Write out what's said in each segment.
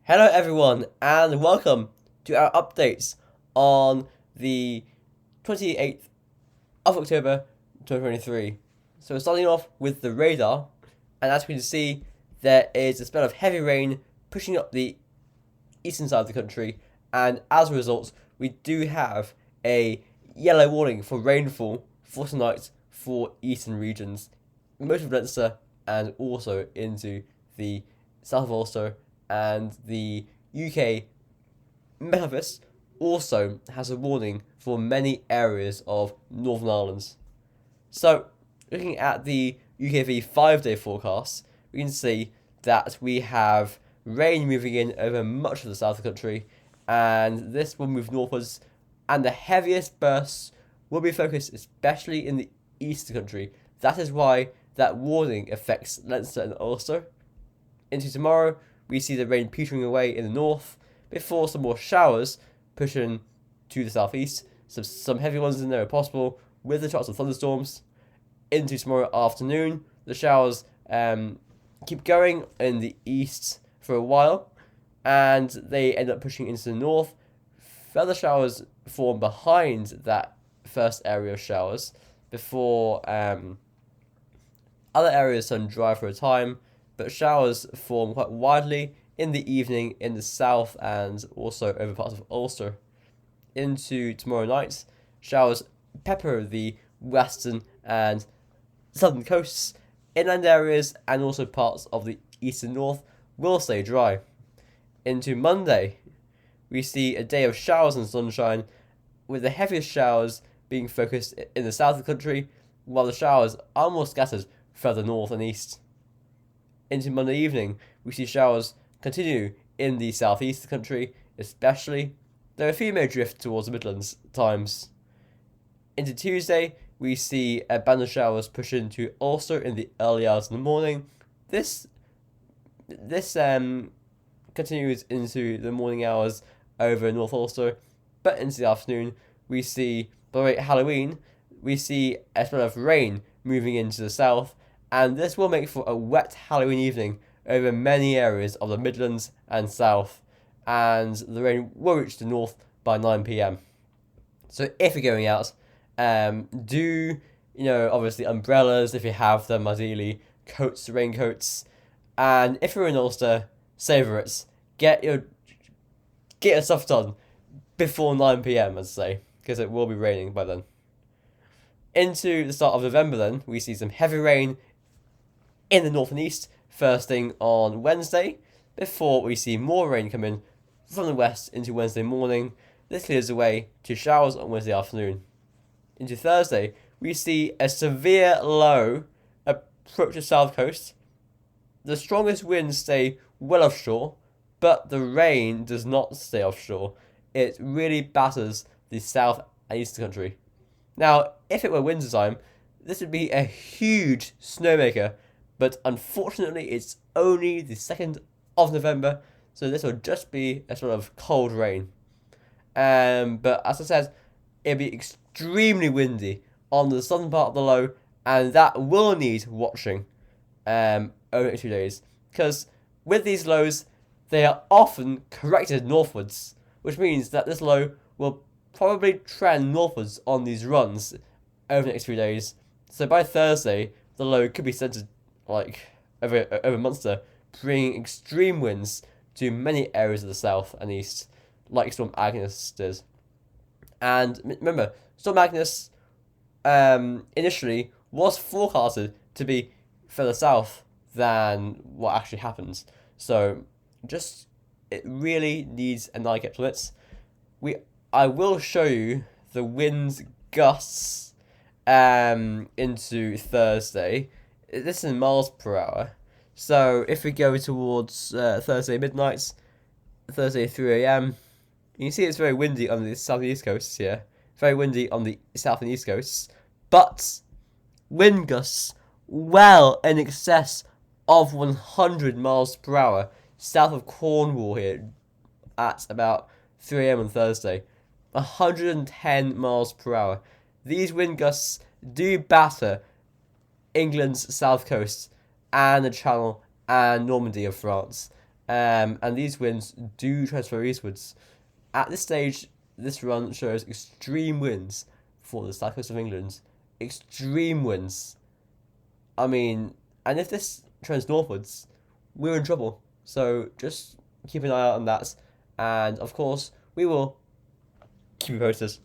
Hello everyone and welcome to our updates on the 28th of October 2023. So we're starting off with the radar, and as we can see there is a spell of heavy rain pushing up the eastern side of the country, and as a result we do have a yellow warning for rainfall for tonight for eastern regions, most of Leinster and also into the south of Ulster, and the UK Met Office also has a warning for many areas of Northern Ireland. So, looking at the UKV 5-day forecast, we can see that we have rain moving in over much of the south of the country, and this will move northwards, and the heaviest bursts will be focused especially in the east of the country. That is why that warning affects Leinster and Ulster. Into tomorrow, we see the rain petering away in the north before some more showers pushing to the southeast. So some heavy ones in there are possible with the chance of thunderstorms. Into tomorrow afternoon, the showers keep going in the east for a while, and they end up pushing into the north. Further showers form behind that first area of showers before other areas turn dry for a time, but showers form quite widely in the evening in the south and also over parts of Ulster. Into tomorrow night, showers pepper the western and southern coasts, inland areas, and also parts of the east and north will stay dry. Into Monday, we see a day of showers and sunshine, with the heaviest showers being focused in the south of the country, while the showers are more scattered further north and east. Into Monday evening, we see showers continue in the southeast of the country, especially. There are a few may drift towards the Midlands times. Into Tuesday, we see a band of showers push into Ulster in the early hours of the morning. This continues into the morning hours over North Ulster, but into the afternoon, we see, by the way, Halloween, we see a spell of rain moving into the south, and this will make for a wet Halloween evening over many areas of the Midlands and south, and the rain will reach the north by 9 p.m. So if you're going out, do, obviously umbrellas if you have them, ideally, coats, raincoats, and if you're in Ulster, savour it. Get your stuff done before 9 p.m, as I say, because it will be raining by then. Into the start of November then, we see some heavy rain in the north and east first thing on Wednesday, before we see more rain come in from the west into Wednesday morning. This clears away to showers on Wednesday afternoon. Into Thursday, we see a severe low approach the south coast. The strongest winds stay well offshore, but the rain does not stay offshore. It really batters the south and east of the country. Now, if it were winter time, this would be a huge snowmaker, but unfortunately it's only the 2nd of November, so this will just be a sort of cold rain. But as I said, it'll be extremely windy on the southern part of the low, and that will need watching over the next few days, because with these lows, they are often corrected northwards, which means that this low will probably trend northwards on these runs over the next few days. So by Thursday, the low could be centered over Munster, bringing extreme winds to many areas of the south and east, like Storm Agnes did. And remember, Storm Agnes initially was forecasted to be further south than what actually happens. So it really needs an eye kept on it. I will show you the winds gusts into Thursday. This is in miles per hour. So if we go towards Thursday midnight, Thursday 3 a.m, you can see it's very windy on the south and east coasts here. Very windy on the south and east coasts. But wind gusts well in excess of 100 miles per hour south of Cornwall here at about 3 a.m. on Thursday. 110 miles per hour. These wind gusts do batter England's south coast and the Channel and Normandy of France. and these winds do transfer eastwards. At this stage, this run shows extreme winds for the south coast of England. Extreme winds. I mean, and if this trends northwards, we're in trouble. So just keep an eye out on that. And of course, we will keep you posted.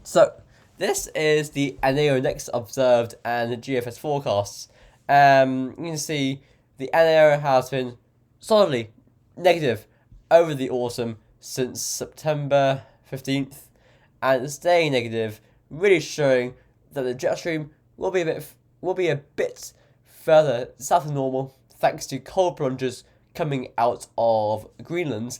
So, this is the NAO next observed and the GFS forecasts. You can see the NAO has been solidly negative over the autumn since September 15th, and it's staying negative, really showing that the jet stream will be a bit further south of normal thanks to cold plungers coming out of Greenland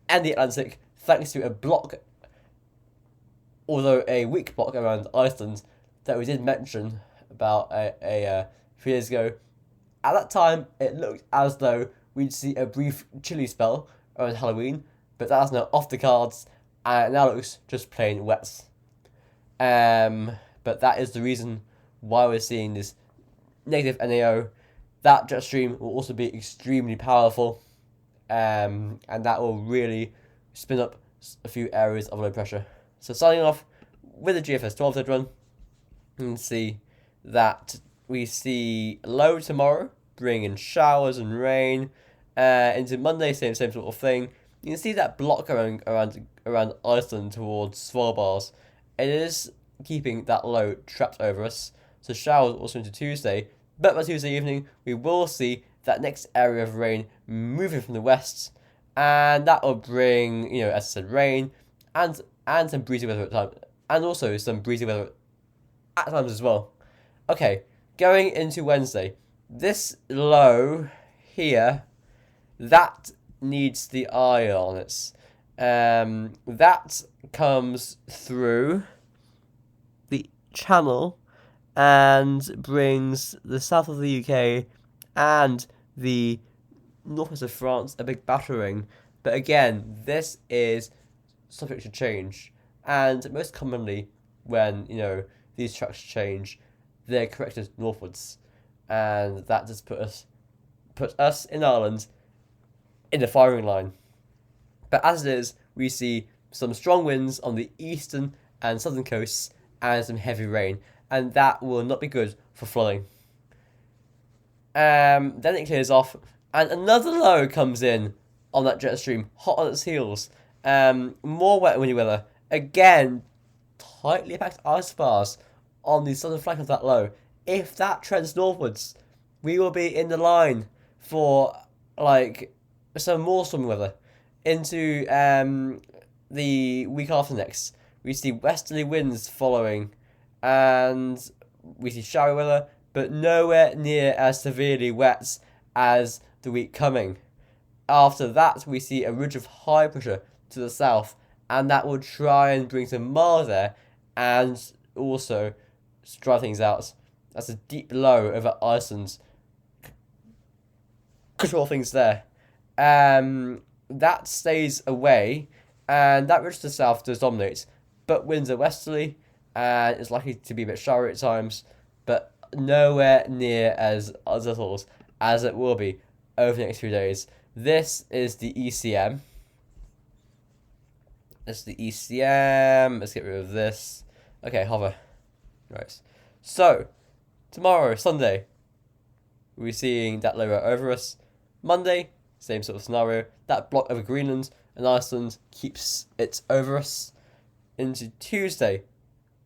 and the Atlantic, thanks to a block, although a weak block around Iceland that we did mention about a few years ago. At that time, it looked as though we'd see a brief chilly spell around Halloween, but that's now off the cards, and it now looks just plain wet. But that is the reason why we're seeing this negative NAO. That jet stream will also be extremely powerful, and that will really spin up a few areas of low pressure. So starting off with the GFS 12 third run, you can see that we see low tomorrow, bringing showers and rain. Into Monday, same sort of thing. You can see that block around Iceland towards Svalbard. It is keeping that low trapped over us. So showers also into Tuesday. But by Tuesday evening, we will see that next area of rain moving from the west, and that will bring, as I said, rain and some breezy weather at times, and also some breezy weather at times as well. Okay, going into Wednesday, this low here, that needs the eye on it. That comes through the channel and brings the south of the UK and the northwest of France a big battering. But again, this is subject to change, and most commonly when these tracks change, they're corrected northwards, and that just put us in Ireland in the firing line. But as it is, we see some strong winds on the eastern and southern coasts and some heavy rain, and that will not be good for flooding. Then it clears off, and another low comes in on that jet stream, hot on its heels. More wet and windy weather. Again, tightly packed ice bars on the southern flank of that low. If that trends northwards, we will be in the line for some more stormy weather into the week after next. We see westerly winds following, and we see showery weather, but nowhere near as severely wet as the week coming. After that, we see a ridge of high pressure to the south, and that will try and bring some mild air and also dry things out. That's a deep low over Iceland. Control things there. That stays away, and that ridge to the south does dominate, but winds are westerly, and it's likely to be a bit showery at times, but nowhere near as little as it will be over the next few days. This is the ECM. Let's get rid of this. Okay, hover. Right. So, tomorrow, Sunday, we're seeing that low over us. Monday, same sort of scenario. That block over Greenland and Iceland keeps it over us. Into Tuesday,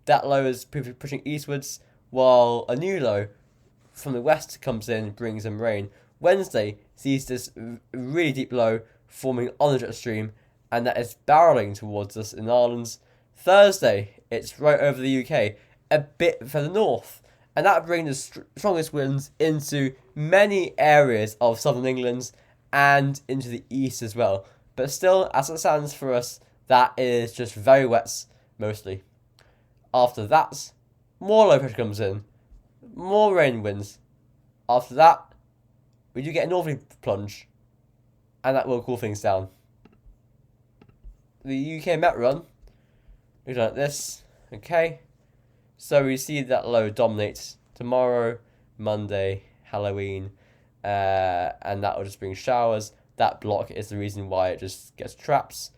that low is pushing eastwards, while a new low from the west comes in, brings some rain. Wednesday sees this really deep low forming on the jet stream, and that is barreling towards us in Ireland. Thursday, it's right over the UK, a bit further north, and that brings the strongest winds into many areas of southern England and into the east as well. But still, as it stands for us, that is just very wet, mostly. After that, more low pressure comes in, more rain winds. After that, we do get a northerly plunge, and that will cool things down. The UK Met run, looks like this. Okay, so we see that low dominates tomorrow, Monday, Halloween. and that will just bring showers. That block is the reason why it just gets traps.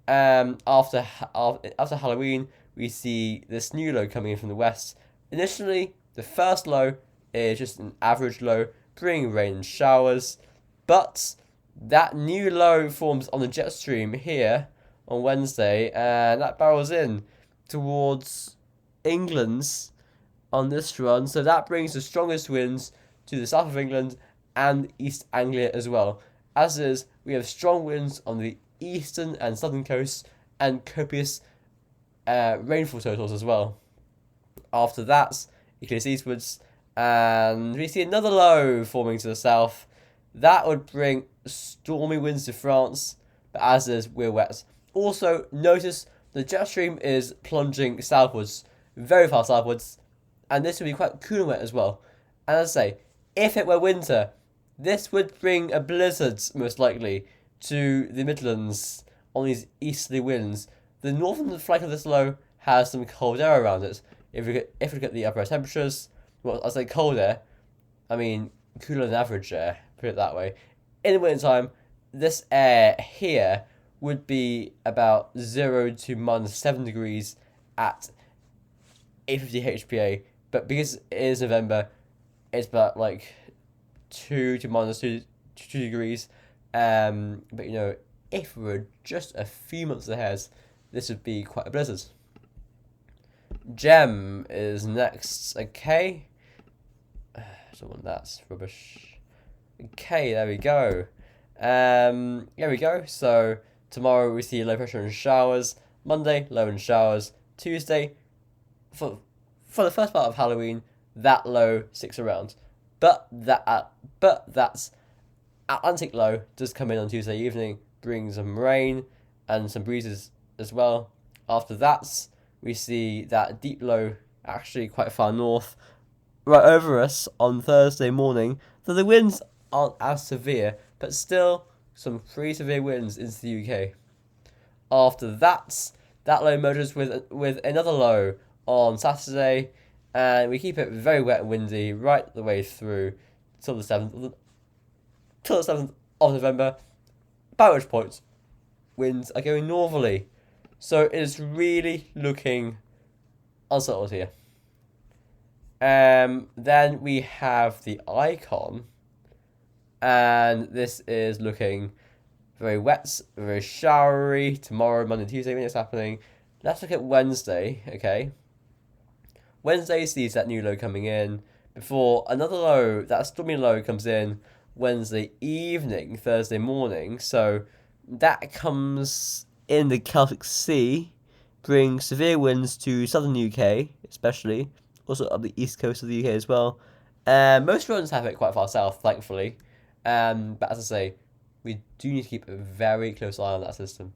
After Halloween, we see this new low coming in from the west. Initially, the first low is just an average low, bringing rain and showers, but that new low forms on the jet stream here on Wednesday, and that barrels in towards England's on this run, so that brings the strongest winds to the south of England and East Anglia as well. As is, we have strong winds on the eastern and southern coasts and copious rainfall totals as well. After that, it clears eastwards, and we see another low forming to the south. That would bring stormy winds to France, but as is, we're wet. Also, notice the jet stream is plunging southwards, very far southwards, and this would be quite cool and wet as well. And as I say, if it were winter, this would bring a blizzard, most likely, to the Midlands on these easterly winds. The northern flank of this low has some cold air around it. If we look at the upper temperatures, well, I say cold air, I mean cooler than average air, put it that way. In the winter time, this air here would be about 0 to -7 degrees at 850 HPA, but because it is November, it's about like 2 to -2 degrees. But you know, if we were just a few months ahead, this would be quite a blizzard. Gem is next. Okay. Someone that's rubbish. Okay, there we go. There we go. So tomorrow we see low pressure and showers. Monday, low and showers. Tuesday, for the first part of Halloween, that low sticks around. But that's Atlantic low does come in on Tuesday evening, brings some rain and some breezes as well. After that, we see that deep low actually quite far north, right over us on Thursday morning. So the winds aren't as severe, but still some pretty severe winds into the UK. After that low merges with another low on Saturday, and we keep it very wet and windy right the way through till the 7th of November, by which point winds are going northerly. So it is really looking unsettled here. Then we have the icon, and this is looking very wet, very showery. Tomorrow, Monday, Tuesday, when it's happening. Let's look at Wednesday, okay? Wednesday sees that new low coming in before another low, that stormy low comes in Wednesday evening, Thursday morning. So that comes in the Celtic Sea, brings severe winds to southern UK, especially, also up the east coast of the UK as well. Most runs have it quite far south, thankfully. But as I say, we do need to keep a very close eye on that system,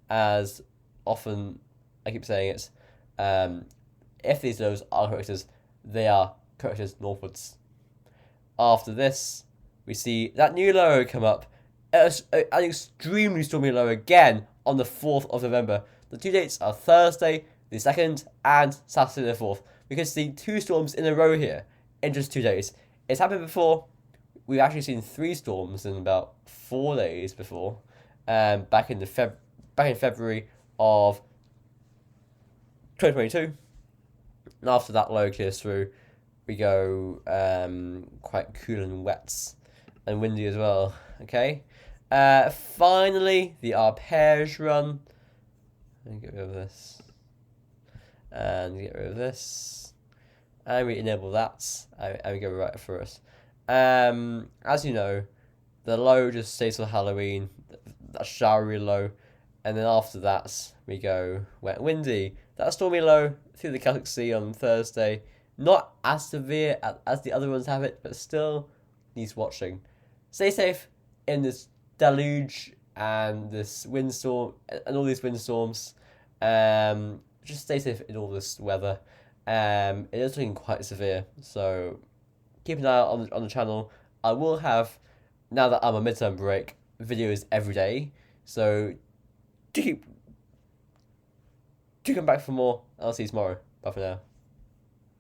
as often I keep saying it. If these lows are correctors, they are correctors northwards. After this, we see that new low come up, an extremely stormy low again on the 4th of November. The two dates are Thursday the 2nd and Saturday the 4th. We can see two storms in a row here in just 2 days. It's happened before. We've actually seen 3 storms in about 4 days before, back in February of 2022. And after that low clears through, we go quite cool and wet and windy as well. Okay. Finally, the arpege run. Let me get rid of this. And get rid of this. And we enable that. And we go right for us. As you know, the low just stays for Halloween. That showery low. And then after that, we go wet and windy. That stormy low through the Celtic Sea on Thursday. Not as severe as the other ones have it, but still needs watching. Stay safe in this deluge and this windstorm and all these windstorms. Just stay safe in all this weather. It is looking quite severe, so keep an eye out on the channel. I will have, now that I'm on midterm break, videos every day. So do come back for more. I'll see you tomorrow. Bye for now.